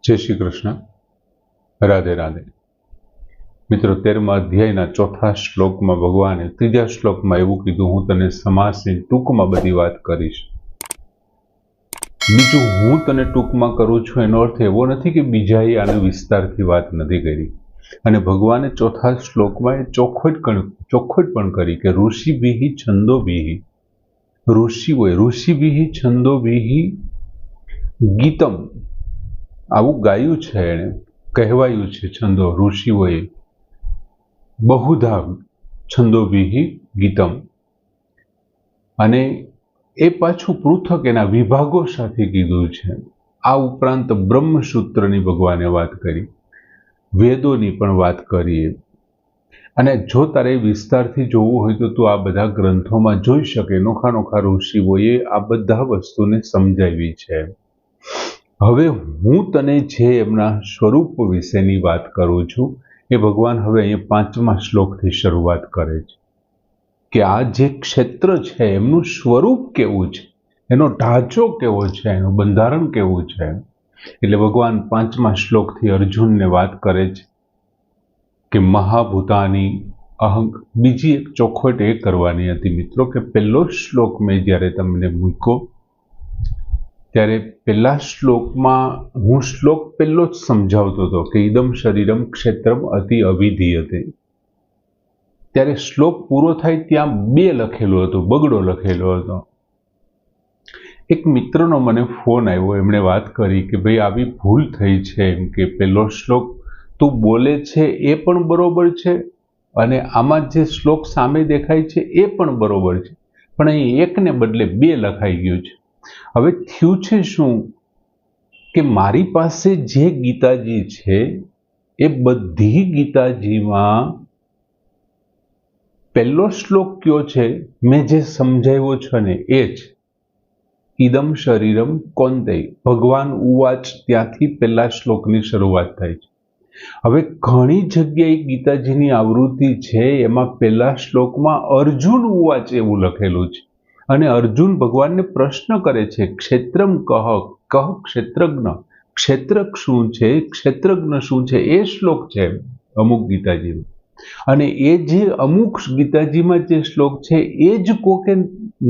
जय श्री कृष्ण। राधे राधे। मित्रों, 13मा अध्यायना चौथा श्लोक में भगवाने तीजा श्लोक में एवं कीधुं, हूँ तने समासनी टूंक में बधी वात करीश। बीजू हूँ तने टूंक में करूँ छूं एनो अर्थ एवो नथी के बीजाए आने विस्तारथी वात नथी करी। अने भगवाने चौथा श्लोक में चोखवट पण करी के ऋषिभिः छंदोभिः, ऋषिभिः छंदोभिः गीतम आવું ગાયું છે, એણે કહેવાયું છે છંદો ઋષિઓએ બહુધા છંદોભિઃ ગીતમ, અને એ પાછું પૃથક એના વિભાગો સાથે કીધું છે। આ ઉપરાંત બ્રહ્મસૂત્રની ભગવાને વાત કરી, વેદોની પણ વાત કરી, અને જો તારે વિસ્તારથી જોવું હોય તો તું આ બધા ગ્રંથોમાં જોઈ શકે। નોખા નોખા ઋષિઓએ આ બધા વસ્તુને સમજાવી છે। હવે હું તને જે એમના સ્વરૂપ વિશેની વાત કરું છું એ ભગવાન હવે અહીંયા 5મા શ્લોકથી શરૂઆત કરે છે કે આ જે ક્ષેત્ર છે એમનું સ્વરૂપ કેવું છે, એનો ઢાંચો કેવો છે, એનું બંધારણ કેવું છે। એટલે ભગવાન 5મા શ્લોકથી અર્જુનને વાત કરે છે કે મહાભૂતાની અહંક। બીજી એક ચોખવટ એ કરવાની હતી મિત્રો કે પહેલો શ્લોક મેં જ્યારે તમને મૂક્યો ત્યારે પહેલા શ્લોકમાં હું શ્લોક પહેલો જ સમજાવતો હતો કે ઇદમ શરીરમ ક્ષેત્રમ અતિ અવિધીયતે, ત્યારે શ્લોક પૂરો થાય ત્યાં 2 લખેલું હતું, બગડો લખેલો હતો। એક મિત્રનો મને ફોન આવ્યો, એમણે વાત કરી કે ભાઈ આવી ભૂલ થઈ છે, એમ કે પહેલો શ્લોક તું બોલે છે એ પણ બરોબર છે અને આમાં જે શ્લોક સામે દેખાય છે એ પણ બરોબર છે, પણ અહીં એકને બદલે 2 લખાઈ ગયું છે। હવે થયું છે શું કે મારી પાસે જે ગીતાજી છે એ બધી ગીતાજીમાં પહેલો શ્લોક કયો છે મેં જે સમજાવ્યો છે ને એ જ ઇદમ શરીરમ કૌંતેય, ભગવાન ઉવાચ, ત્યાંથી પહેલા શ્લોકની શરૂઆત થાય છે। હવે ઘણી જગ્યાએ ગીતાજીની આવૃત્તિ છે એમાં પહેલા શ્લોકમાં અર્જુન ઉવાચ એવું લખેલું છે, અને અર્જુન ભગવાનને પ્રશ્ન કરે છે ક્ષેત્રમ કહ ક્ષેત્રજ્ઞ, ક્ષેત્રક શું છે, ક્ષેત્રજ્ઞ શું છે, એ શ્લોક છે અમુક ગીતાજીમાં। અને એ જે અમુક ગીતાજીમાં જે શ્લોક છે એ જ કોકે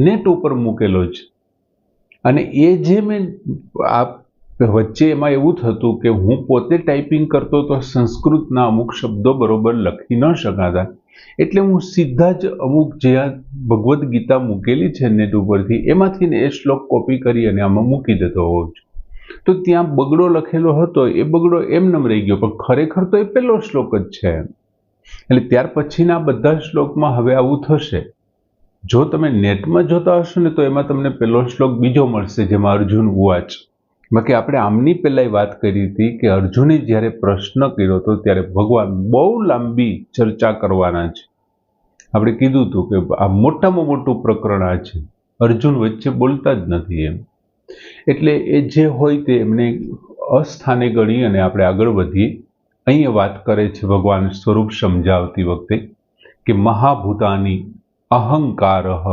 નેટ ઉપર મૂકેલો છે, અને એ જે મેં આ વચ્ચે એમાં એવું થતું કે હું પોતે ટાઈપિંગ કરતો તો સંસ્કૃતના અમુક શબ્દો બરોબર લખી ન શકાતા, એટલે હું સીધા જ અમુક જે આ ભગવદ્ ગીતા મૂકેલી છે નેટ ઉપરથી એમાંથી ને એ શ્લોક કોપી કરી અને આમાં મૂકી દેતો હોઉં છું। તો ત્યાં બગડો લખેલો હતો, એ બગડો એમનેમ રહી ગયો, પણ ખરેખર તો એ પહેલો શ્લોક જ છે। એટલે ત્યાર પછીના બધા શ્લોકમાં હવે આવું થશે। જો તમે નેટમાં જોતા હશો ને તો એમાં તમને પહેલો શ્લોક બીજો મળશે, જેમાં અર્જુન ઉવાચ। બાકી આપણે આમની પહેલાં વાત કરી હતી કે અર્જુને જ્યારે પ્રશ્ન કર્યો હતો ત્યારે ભગવાન બહુ લાંબી ચર્ચા કરવાના છે। આપણે કીધું હતું કે આ મોટામાં મોટું પ્રકરણ આ છે, અર્જુન વચ્ચે બોલતા જ નથી એમ। એટલે એ જે હોય તે એમને અસ્થાને ગણી અને આપણે આગળ વધીએ। અહીંયા વાત કરે છે ભગવાન સ્વરૂપ સમજાવતી વખતે કે મહાભૂતાની અહંકારઃ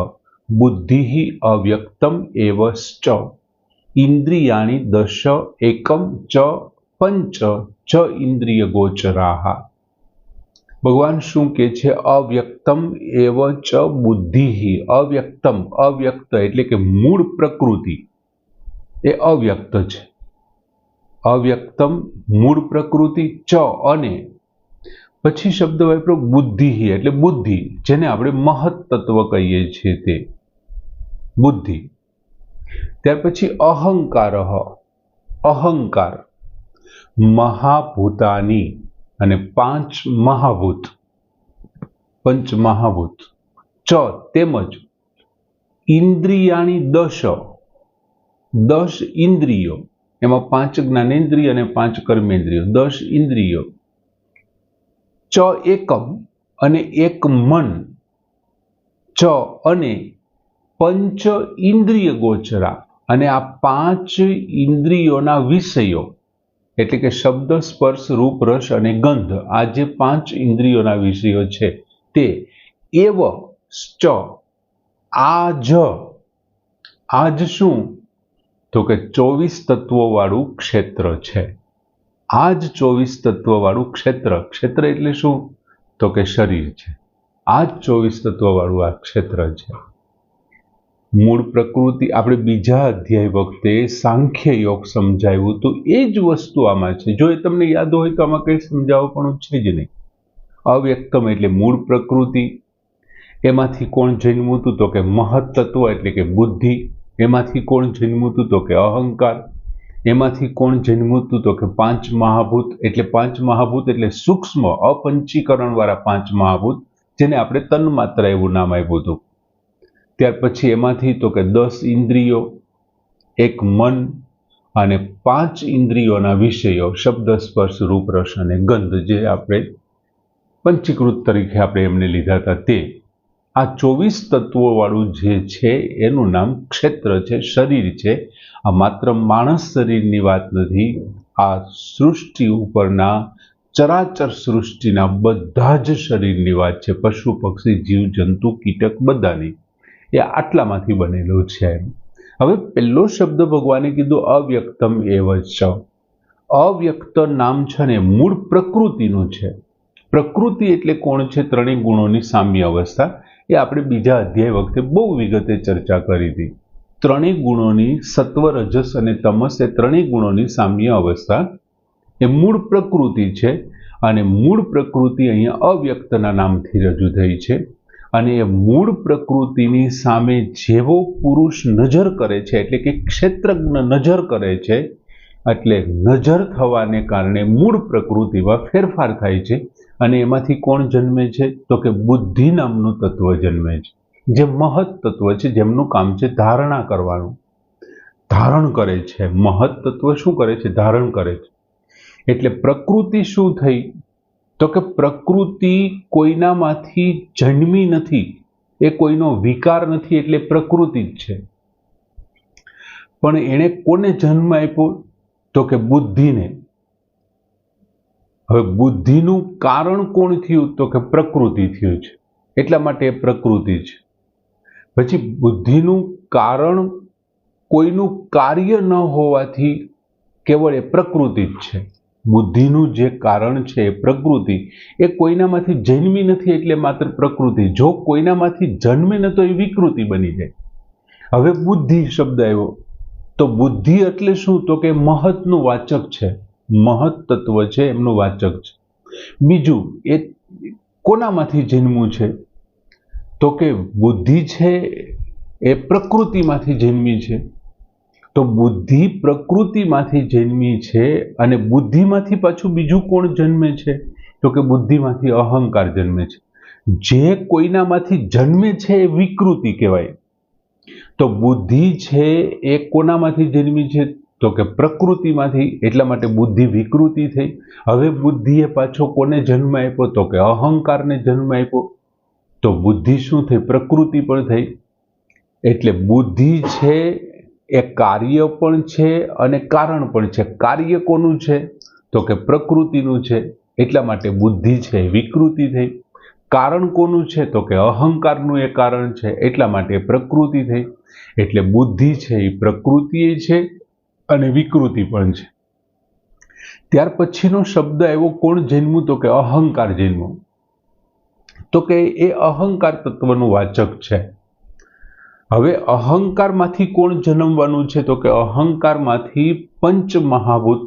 બુદ્ધિઃ અવ્યક્તમ એવશ્ચ ઇન્દ્રિયાણિ દશ એકમ ચ પંચ ચ ઇન્દ્રિય ગોચરાઃ। ભગવાન શું કહે છે? અવ્યક્તમ એવ ચ બુદ્ધિ, અવ્યક્તમ, અવ્યક્ત એટલે કે મૂળ પ્રકૃતિ એ અવ્યક્ત છે। અવ્યક્તમ મૂળ પ્રકૃતિ, ચ અને પછી શબ્દ વાપરો બુદ્ધિ એટલે બુદ્ધિ, જેને આપણે મહત તત્વ કહીએ છીએ તે બુદ્ધિ। ત્યાર પછી અહંકાર, અહંકાર, મહાભૂતાની અને 5 મહાભૂત, પંચમહાભૂત, ચ તેમજ ઇન્દ્રિયાણી દશ, 10 ઇન્દ્રિયો, એમાં 5 જ્ઞાનેન્દ્રિય અને 5 કર્મેન્દ્રિયો, 10 ઇન્દ્રિયો, ચ એકમ અને 1 મન, ચ અને પંચ ઇન્દ્રિય ગોચરા, અને આ 5 ઇન્દ્રિયોના વિષયો એટલે કે શબ્દ, સ્પર્શ, રૂપ, રસ અને ગંધ, આ જે 5 ઇન્દ્રિયોના વિષયો છે તે એવ ચ, આજ શું તો કે 24 તત્વો વાળું ક્ષેત્ર છે। આ જ 24 તત્વવાળું ક્ષેત્ર, ક્ષેત્ર એટલે શું તો કે શરીર છે. આ જ 24 તત્વવાળું આ ક્ષેત્ર છે. મૂળ પ્રકૃતિ આપણે બીજા અધ્યાય વખતે સાંખ્ય યોગ સમજાવ્યું તો એ જ વસ્તુ આમાં છે. જો એ તમને યાદ હોય તો આમાં કંઈ સમજાવવાનું છે જ નહીં. અવ્યક્તમ એટલે મૂળ પ્રકૃતિ, એમાંથી કોણ જન્મ્યું હતું તો કે મહત્તત્વ એટલે કે બુદ્ધિ, એમાંથી કોણ જન્મ્યું હતું તો કે અહંકાર, એમાંથી કોણ જન્મ્યું હતું તો કે પાંચ મહાભૂત. એટલે પાંચ મહાભૂત એટલે સૂક્ષ્મ અપંચીકરણ વાળા પાંચ મહાભૂત, જેને આપણે તન્માત્રા એવું નામ આપ્યું હતું. ત્યાર પછી એમાંથી તો કે 10 ઇન્દ્રિયો, એક મન અને 5 ઇન્દ્રિયોના વિષયો શબ્દ, સ્પર્શ, રૂપ, રસ અને ગંધ, જે આપણે પંચીકૃત તરીકે આપણે એમને લીધા હતા તે. આ 24 તત્વો વાળું જે છે એનું નામ ક્ષેત્ર છે, શરીર છે. આ માત્ર માણસ શરીરની વાત નથી, આ સૃષ્ટિ ઉપરના ચરાચર સૃષ્ટિના બધા જ શરીરની વાત છે. પશુ, પક્ષી, જીવ, જંતુ, કીટક બધાની. એ આટલામાંથી બનેલું છે. હવે પહેલો શબ્દ ભગવાને કીધું અવ્યક્તમ એવ ચ. અવ્યક્ત નામ છે ને મૂળ પ્રકૃતિનું છે. પ્રકૃતિ એટલે કોણ છે? ત્રણેય ગુણોની સામ્ય અવસ્થા. એ આપણે બીજા અધ્યાય વખતે બહુ વિગતે ચર્ચા કરી હતી. ત્રણેય ગુણોની સત્વ, રજસ અને તમસ, એ ત્રણેય ગુણોની સામ્ય અવસ્થા એ મૂળ પ્રકૃતિ છે. અને મૂળ પ્રકૃતિ અહીંયા અવ્યક્તના નામથી રજૂ થઈ છે. અને એ મૂળ પ્રકૃતિની સામે જેવો પુરુષ નજર કરે છે, એટલે કે ક્ષેત્રજ્ઞ નજર કરે છે, એટલે નજર થવાને કારણે મૂળ પ્રકૃતિમાં ફેરફાર થાય છે. અને એમાંથી કોણ જન્મે છે તો કે બુદ્ધિ નામનું તત્વ જન્મે છે, જે મહત તત્વ છે, જેમનું કામ છે ધારણા કરવાનું. ધારણ કરે છે. મહત તત્વ શું કરે છે? ધારણ કરે છે. એટલે પ્રકૃતિ શું થઈ તો કે પ્રકૃતિ કોઈનામાંથી જન્મી નથી, એ કોઈનો વિકાર નથી, એટલે પ્રકૃતિ જ છે. પણ એણે કોને જન્મ આપ્યો તો કે બુદ્ધિને. હવે બુદ્ધિનું કારણ કોણ થયું તો કે પ્રકૃતિ થયું છે, એટલા માટે એ પ્રકૃતિ છે. પછી બુદ્ધિનું કારણ કોઈનું કાર્ય ન હોવાથી કેવળ એ પ્રકૃતિ જ છે. બુદ્ધિનું જે કારણ છે એ પ્રકૃતિ, એ કોઈનામાંથી જન્મી નથી, એટલે માત્ર પ્રકૃતિ. જો કોઈનામાંથી જન્મે ન તો એ વિકૃતિ બની જાય. હવે બુદ્ધિ શબ્દ આવ્યો તો બુદ્ધિ એટલે શું તો કે મહતનું વાચક છે, મહત તત્વ છે એમનું વાચક છે. બીજું, એ કોનામાંથી જન્મ્યું છે તો કે બુદ્ધિ છે એ પ્રકૃતિમાંથી જન્મી છે. તો બુદ્ધિ પ્રકૃતિમાંથી જન્મી છે. અને બુદ્ધિમાંથી પાછું બીજું કોણ જન્મે છે તો કે બુદ્ધિમાંથી અહંકાર જન્મે છે. જે કોઈનામાંથી જન્મે છે એ વિકૃતિ કહેવાય. તો બુદ્ધિ છે એ કોનામાંથી જન્મી છે તો કે પ્રકૃતિમાંથી, એટલા માટે બુદ્ધિ વિકૃતિ થઈ. હવે બુદ્ધિએ પાછો કોને જન્મ આપ્યો તો કે અહંકારને જન્મ આપ્યો. તો બુદ્ધિ શું થઈ? પ્રકૃતિ પણ થઈ. એટલે બુદ્ધિ છે એ કાર્ય પણ છે અને કારણ પણ છે. કાર્ય કોનું છે તો કે પ્રકૃતિનું છે, એટલા માટે બુદ્ધિ છે વિકૃતિ થઈ. કારણ કોનું છે તો કે અહંકારનું એ કારણ છે, એટલા માટે પ્રકૃતિ થઈ. એટલે બુદ્ધિ છે એ પ્રકૃતિ છે અને વિકૃતિ પણ છે. ત્યાર પછીનો શબ્દ આવ્યો કોણ જન્મ્યું તો કે અહંકાર જન્મ્યું. તો કે એ અહંકાર તત્વનું વાચક છે. હવે અહંકારમાંથી કોણ જન્મવાનું છે તો કે અહંકારમાંથી પંચ મહાભૂત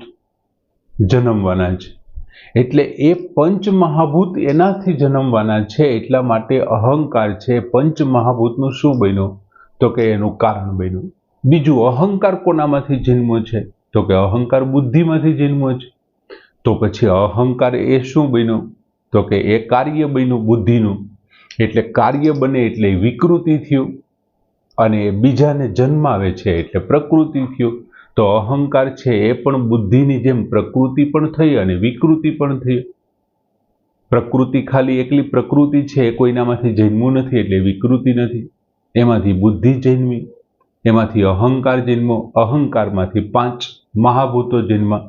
જન્મવાના છે. એટલે એ પંચ મહાભૂત એનાથી જન્મવાના છે, એટલા માટે અહંકાર છે પંચ મહાભૂતનું શું બન્યું તો કે એનું કારણ બન્યું. બીજું, અહંકાર કોનામાંથી જન્મ્યો છે તો કે અહંકાર બુદ્ધિમાંથી જન્મ્યો છે. તો પછી અહંકાર એ શું બન્યું તો કે એ કાર્ય બન્યું બુદ્ધિનું. એટલે કાર્ય બને એટલે વિકૃતિ થયું અને બીજાને જન્માવે છે એટલે પ્રકૃતિ થયું. તો અહંકાર છે એ પણ બુદ્ધિની જેમ પ્રકૃતિ પણ થઈ અને વિકૃતિ પણ થઈ. પ્રકૃતિ ખાલી એકલી પ્રકૃતિ છે, એ કોઈનામાંથી જન્મ્યું નથી એટલે વિકૃતિ નથી. એમાંથી બુદ્ધિ જન્મી, એમાંથી અહંકાર જન્મો, અહંકારમાંથી 5 મહાભૂતો જન્મા.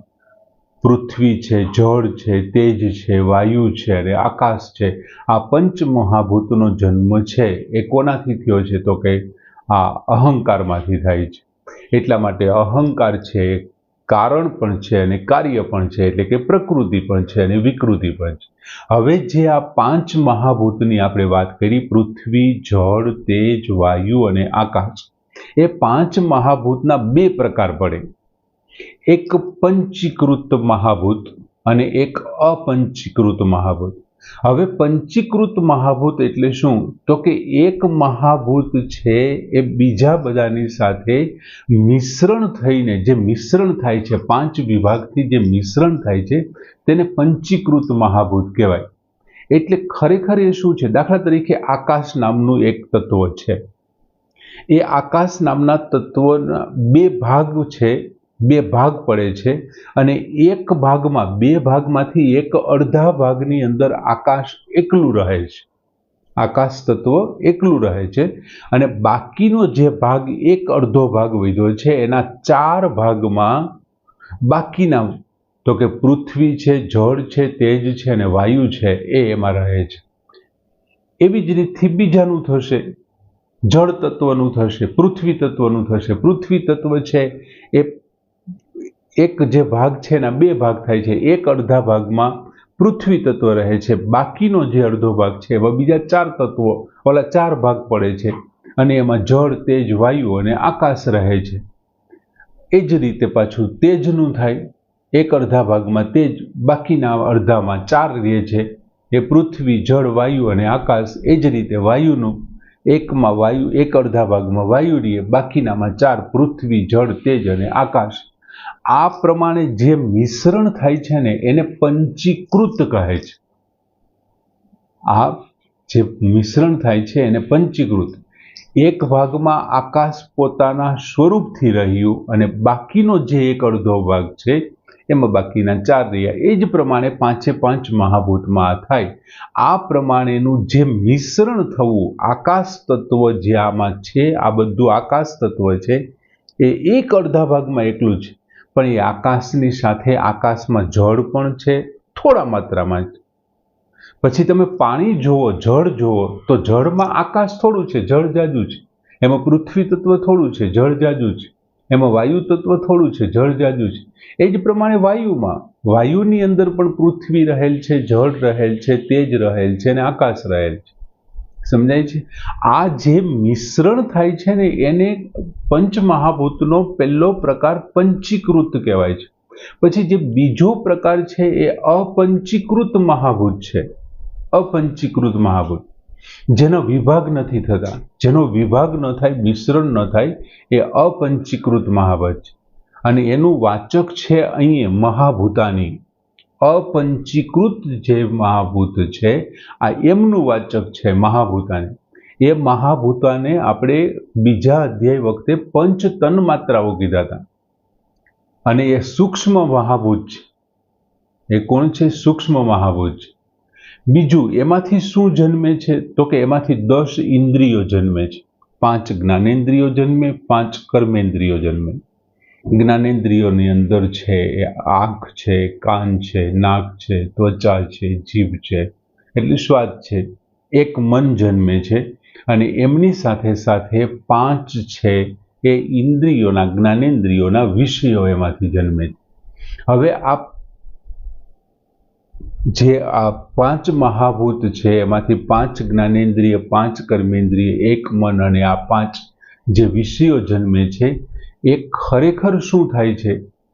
પૃથ્વી છે, જળ છે, તેજ છે, વાયુ છે અને આકાશ છે. આ પંચ મહાભૂતનો જન્મ છે એ કોનાથી થયો છે તો કે આ અહંકારમાંથી થાય છે. એટલા માટે અહંકાર છે કારણ પણ છે અને કાર્ય પણ છે, એટલે કે પ્રકૃતિ પણ છે અને વિકૃતિ પણ છે. હવે જે આ 5 મહાભૂતની આપણે વાત કરી, પૃથ્વી, જળ, તેજ, વાયુ અને આકાશ, એ 5 મહાભૂતના 2 પ્રકાર પડે. એક પંચીકૃત મહાભૂત અને એક અપંચીકૃત મહાભૂત. હવે પંચીકૃત મહાભૂત એટલે શું? તો કે એક મહાભૂત છે એ બીજા બધાની સાથે મિશ્રણ થઈને, જે મિશ્રણ થાય છે, 5 વિભાગથી જે મિશ્રણ થાય છે તેને પંચીકૃત મહાભૂત કહેવાય. એટલે ખરેખર એ શું છે? દાખલા તરીકે આકાશ નામનું એક તત્વ છે. એ આકાશ નામના તત્વના 2 ભાગ છે, 2 ભાગ પડે છે અને એક ભાગમાં, 2 ભાગમાંથી એક અડધા ભાગની અંદર આકાશ એકલું રહે છે. આકાશ તત્વ એકલું રહે છે અને બાકીનો જે ભાગ, એક અડધો ભાગ વધ્યો છે, એના 4 ભાગમાં બાકીના, તો કે પૃથ્વી છે, જળ છે, તેજ છે અને વાયુ છે, એ એમાં રહે છે. એવી જ રીતથી બીજાનું થશે, જળ તત્વનું થશે, પૃથ્વી તત્વનું થશે. પૃથ્વી તત્વ છે એ એક જે ભાગ છે એના 2 ભાગ થાય છે. એક અડધા ભાગમાં પૃથ્વી તત્વ રહે છે, બાકીનો જે અડધો ભાગ છે એમાં બીજા 4 તત્વો, ઓલા 4 ભાગ પડે છે અને એમાં જળ, તેજ, વાયુ અને આકાશ રહે છે. એ જ રીતે પાછું તેજનું થાય. એક અડધા ભાગમાં તેજ, બાકીના અડધામાં 4 રહે છે, એ પૃથ્વી, જળ, વાયુ અને આકાશ. એ જ રીતે વાયુનું, એકમાં વાયુ, એક અડધા ભાગમાં વાયુ રહે, બાકીનામાં 4 પૃથ્વી, જળ, તેજ અને આકાશ. આ પ્રમાણે જે મિશ્રણ થાય છે ને એને પંચીકૃત કહે છે. આ જે મિશ્રણ થાય છે એને પંચીકૃત. એક ભાગમાં આકાશ પોતાના સ્વરૂપથી રહ્યું અને બાકીનો જે એક અડધો ભાગ છે એમાં બાકીના 4 રહ્યા. એ જ પ્રમાણે 5 મહાભૂતમાં થાય. આ પ્રમાણેનું જે મિશ્રણ થવું, આકાશ તત્વ જે આમાં છે, આ બધું આકાશ તત્વ છે, એ એક અડધા ભાગમાં એકલું છે, પણ એ આકાશની સાથે આકાશમાં જળ પણ છે, થોડા માત્રામાં જ. પછી તમે પાણી જુઓ, જળ જુઓ, તો જળમાં આકાશ થોડું છે, જળ જાજુ છે. એમાં પૃથ્વી તત્વ થોડું છે, જળ જાજુ છે. એમાં વાયુ તત્વ થોડું છે, જળ જાજુ છે. એ જ પ્રમાણે વાયુમાં, વાયુની અંદર પણ પૃથ્વી રહેલ છે, જળ રહેલ છે, તેજ રહેલ છે અને આકાશ રહેલ છે. સમજાય છે? આ જે મિશ્રણ થાય છે ને એને પંચમહાભૂતનો પહેલો પ્રકાર પંચીકૃત કહેવાય છે. પછી જે બીજો પ્રકાર છે એ અપંચીકૃત મહાભૂત છે. અપંચીકૃત મહાભૂત, જેનો વિભાગ નથી થતા, જેનો વિભાગ ન થાય, મિશ્રણ ન થાય, એ અપંચીકૃત મહાભૂત છે. અને એનું વાચક છે અહીં મહાભૂતાની. અપંચીકૃત જે મહાભૂત છે, આ એમનું વાચક છે મહાભૂતાની. એ મહાભૂતાને આપણે બીજા અધ્યાય વખતે પંચ તન્માત્રાઓ કીધા હતા અને એ સૂક્ષ્મ મહાભૂત છે. એ કોણ છે? સૂક્ષ્મ મહાભૂત છે. બીજું, એમાંથી શું જન્મે છે? તો કે એમાંથી 10 ઇન્દ્રિયો જન્મે છે. 5 જ્ઞાનેન્દ્રિયો જન્મે, 5 કર્મેન્દ્રિયો જન્મે. જ્ઞાનેન્દ્રિયોની અંદર છે એ આંખ છે, કાન છે, નાક છે, ત્વચા છે, જીભ છે, એટલે સ્વાદ છે. એક મન જન્મે છે અને એમની સાથે સાથે 5 છે એ ઇન્દ્રિયોના, જ્ઞાનેન્દ્રિયોના વિષયો એમાંથી જન્મે છે. હવે જે આ 5 મહાભૂત છે એમાંથી 5 જ્ઞાનેન્દ્રિય, 5 કર્મેન્દ્રિય, એક મન અને આ 5 જે વિષયો જન્મે છે, એ ખરેખર શું થાય છે?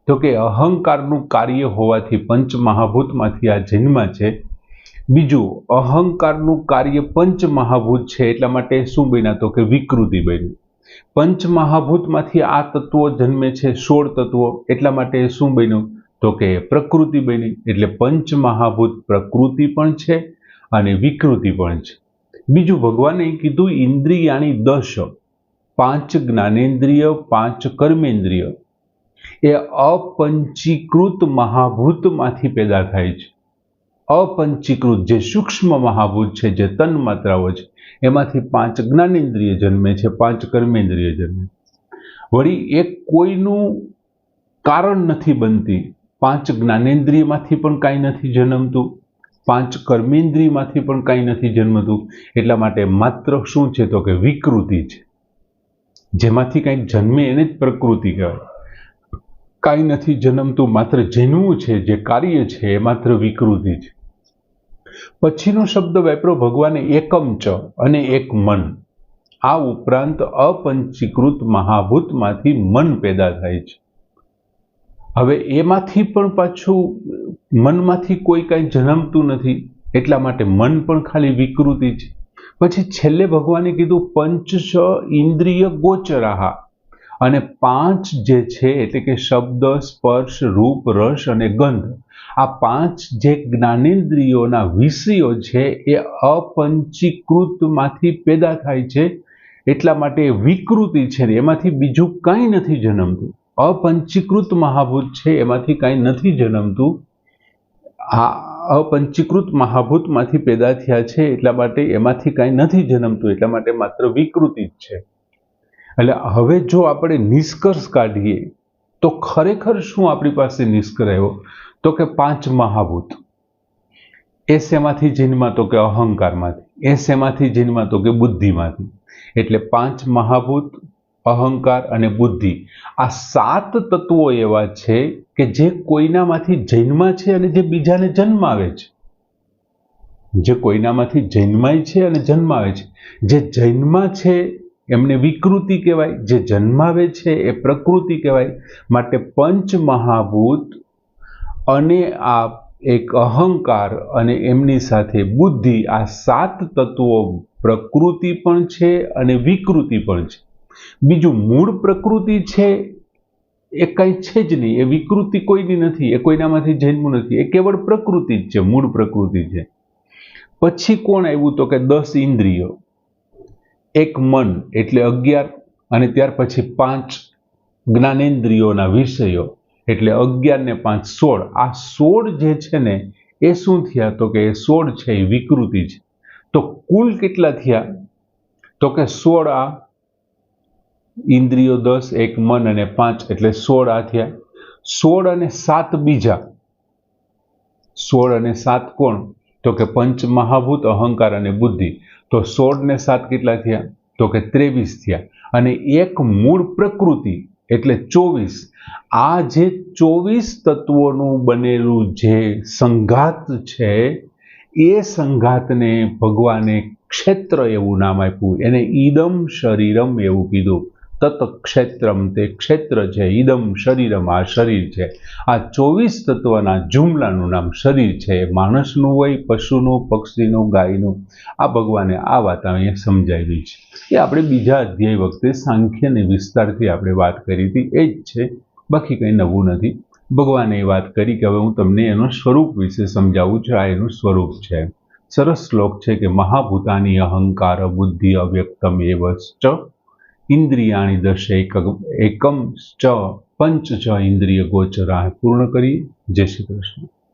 તો કે અહંકારનું કાર્ય હોવાથી પંચ મહાભૂતમાંથી આ જન્મ્યા છે. બીજું, અહંકારનું કાર્ય પંચ મહાભૂત છે એટલા માટે શું બન્યા? તો કે વિકૃતિ બની. પંચ મહાભૂતમાંથી આ તત્વો જન્મે છે, 16 તત્વો, એટલા માટે શું બન્યું? તો કે પ્રકૃતિ બની. એટલે પંચ મહાભૂત પ્રકૃતિ પણ છે અને વિકૃતિ પણ છે. બીજું, ભગવાને કીધું ઇન્દ્રિયાણી 10, 5 જ્ઞાનેન્દ્રિય, 5 કર્મેન્દ્રિય, એ અપંચીકૃત મહાભૂતમાંથી પેદા થાય છે. અપંચીકૃત જે સૂક્ષ્મ મહાભૂત છે, જે તન્માત્રાઓ છે, એમાંથી 5 જ્ઞાનેન્દ્રિય જન્મે છે, 5 કર્મેન્દ્રિય જન્મે. વળી એક કોઈનું કારણ નથી બનતી. 5 જ્ઞાનેન્દ્રિયમાંથી પણ કાંઈ નથી જન્મતું, 5 કર્મેન્દ્રિયમાંથી પણ કાંઈ નથી જન્મતું. એટલા માટે માત્ર શું છે? તો કે વિકૃતિ છે. જેમાંથી કંઈક જન્મે એને જ પ્રકૃતિ કહેવાય. કાંઈ નથી જન્મતું, માત્ર જન્મવું છે, જે કાર્ય છે એ માત્ર વિકૃતિ છે. પછીનો શબ્દ વાપરો ભગવાને એકમ ચ અને એક મન. આ ઉપરાંત અપંચીકૃત મહાભૂતમાંથી મન પેદા થાય છે. હવે એમાંથી પણ પાછું મનમાંથી કોઈ કાંઈ જન્મતું નથી, એટલા માટે મન પણ ખાલી વિકૃતિ છે. પછી છેલ્લે ભગવાને કીધું પંચ ઇન્દ્રિય ગોચરાહા, અને પાંચ જે છે એટલે કે શબ્દ, સ્પર્શ, રૂપ, રસ અને ગંધ, આ પાંચ જે જ્ઞાનેન્દ્રિયોના વિષયો છે એ અપંચીકૃતમાંથી પેદા થાય છે, એટલા માટે વિકૃતિ છે ને એમાંથી બીજું કાંઈ નથી જન્મતું. અપંચીકૃત મહાભૂત છે એમાંથી કાંઈ નથી જન્મતું. આ અપંચીકૃત મહાભૂતમાંથી પેદા થયા છે એટલા માટે એમાંથી કાંઈ નથી જન્મતું, એટલા માટે માત્ર વિકૃતિ જ છે. એટલે હવે જો આપણે નિષ્કર્ષ કાઢીએ તો ખરેખર શું આપણી પાસે નિષ્કર્ષ આવ્યો, તો કે પાંચ મહાભૂત. એ શેમાંથી જન્મા, તો કે અહંકારમાંથી. એ શેમાંથી જન્મા, તો કે બુદ્ધિમાંથી. એટલે પાંચ મહાભૂત, અહંકાર અને બુદ્ધિ, આ સાત તત્વો એવા છે કે જે કોઈનામાંથી જન્મા છે અને જે બીજાને જન્માવે છે. જે કોઈનામાંથી જન્માય છે અને જન્માવે છે. જે જન્મા છે એમને વિકૃતિ કહેવાય, જે જન્માવે છે એ પ્રકૃતિ કહેવાય. માટે પંચ મહાભૂત અને આ એક અહંકાર અને એમની સાથે બુદ્ધિ, આ સાત તત્વો પ્રકૃતિ પણ છે અને વિકૃતિ પણ છે. બીજું મૂળ પ્રકૃતિ છે એ કંઈ છે જ નહીં, એ વિકૃતિ કોઈની નથી, એ કોઈનામાંથી જન્મ્યું નથી, એ કેવળ પ્રકૃતિ જ છે, મૂળ પ્રકૃતિ છે. પછી કોણ આવ્યું, તો કે 10 ઇન્દ્રિયો, એક મન એટલે 11, અને ત્યાર પછી 5 જ્ઞાનેન્દ્રિયોના વિષયો એટલે 11 ને 5 16. આ 16 જે છે ને એ શું થયા, તો કે એ 16 છે એ વિકૃતિ છે. તો કુલ કેટલા થયા, તો કે 16. આ ઇન્દ્રિયો 10, એક મન અને 5 એટલે 16 આ થયા. 16 અને 7 બીજા, 16 અને 7 કોણ, તો કે પંચ મહાભૂત, અહંકાર અને બુદ્ધિ. તો 16 ને 7 કેટલા થયા, તો કે 23 થયા. અને એક મૂળ પ્રકૃતિ એટલે 24. આ જે 24 તત્વોનું બનેલું જે સંઘાત છે એ સંઘાતને ભગવાને ક્ષેત્ર એવું નામ આપ્યું, એને ઈદમ શરીરમ એવું કીધું. તત ક્ષેત્રમ, તે ક્ષેત્ર છે. ઈદમ શરીરમ, આ શરીર છે. આ 24 તત્વના જુમલાનું નામ શરીર છે. માણસનું હોય, પશુનું, પક્ષીનું, ગાયનું. આ ભગવાને આ વાત અહીંયા સમજાવી છે. એ આપણે બીજા અધ્યાય વખતે સાંખ્યને વિસ્તારથી આપણે વાત કરી હતી, એ જ છે, બાકી કંઈ નવું નથી. ભગવાને એ વાત કરી કે હવે હું તમને એનો સ્વરૂપ વિશે સમજાવું છું. આ એનું સ્વરૂપ છે. સરસ શ્લોક છે કે મહાભૂતાની અહંકાર બુદ્ધિ અવ્યક્તમ એવશ્ચ ઇન્દ્રિયાણી દશ એકમ ચ પંચ ચ ઇન્દ્રિય ગોચરા. પૂર્ણ કરીએ. જય શ્રી કૃષ્ણ.